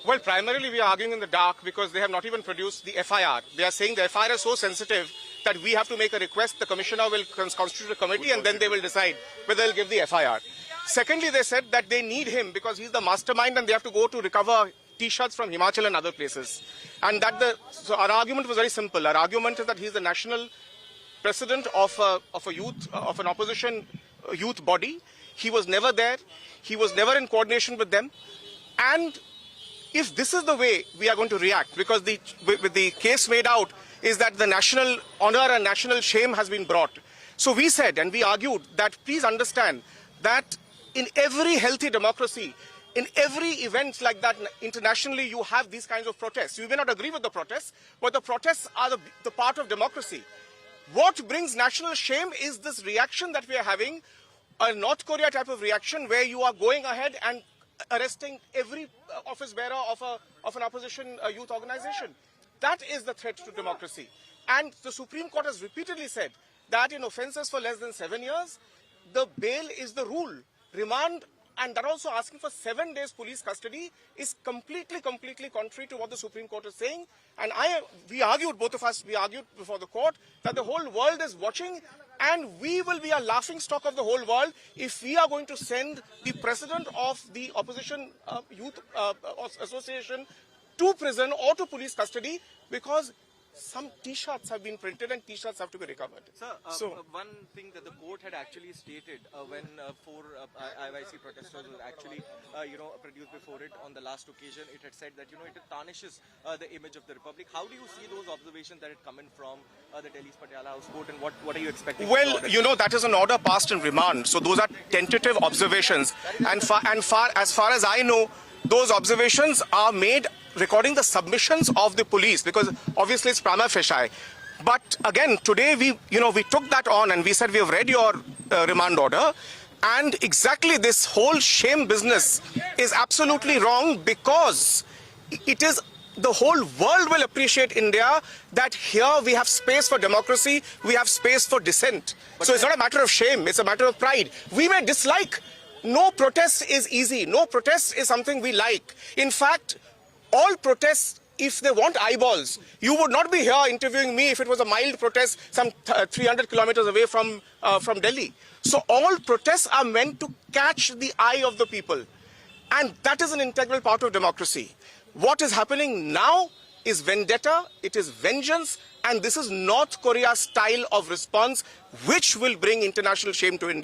Well, primarily we are arguing in the dark because they have not even produced the FIR. They are saying the FIR is so sensitive that we have to make a request. The commissioner will constitute a committee and then they will decide whether they'll give the FIR. Secondly, they said that they need him because he's the mastermind and they have to go to recover T-shirts from Himachal and other places. And so our argument was very simple. Our argument is that he's the national president of an opposition youth body. He was never there. He was never in coordination with them. And if this is the way we are going to react, because with the case made out is that the national honor and national shame has been brought. So we said and we argued that please understand that in every healthy democracy, in every event like that internationally, you have these kinds of protests. You may not agree with the protests, but the protests are the part of democracy. What brings national shame is this reaction that we are having, a North Korea type of reaction where you are going ahead and arresting every office bearer of an opposition youth organization. That is the threat to democracy. And the Supreme Court has repeatedly said that in offences for less than 7 years, the bail is the rule. Remand, and that also asking for 7 days police custody, is completely contrary to what the Supreme Court is saying. And we argued, both of us, we argued before the court that the whole world is watching and we will be a laughing stock of the whole world if we are going to send the president of the opposition youth association to prison or to police custody because some T-shirts have been printed and T-shirts have to be recovered. Sir, one thing that the court had actually stated when 4 IYC protesters were actually, produced before it on the last occasion, it had said that, it tarnishes the image of the republic. How do you see those observations that had come in from the Delhi's Patiala House Court, and what are you expecting? Well, that is an order passed in remand. So those are tentative observations. And as far as I know, those observations are made recording the submissions of the police, because obviously it's prima facie. But again, today we took that on and we said we have read your remand order, and exactly this whole shame business is absolutely wrong, because it is the whole world will appreciate India that here we have space for democracy, we have space for dissent. So it's not a matter of shame, it's a matter of pride. We may dislike. No protest is easy. No protest is something we like. In fact, all protests, if they want eyeballs, you would not be here interviewing me if it was a mild protest some 300 kilometers away from Delhi. So all protests are meant to catch the eye of the people. And that is an integral part of democracy. What is happening now is vendetta, it is vengeance, and this is North Korea's style of response, which will bring international shame to India.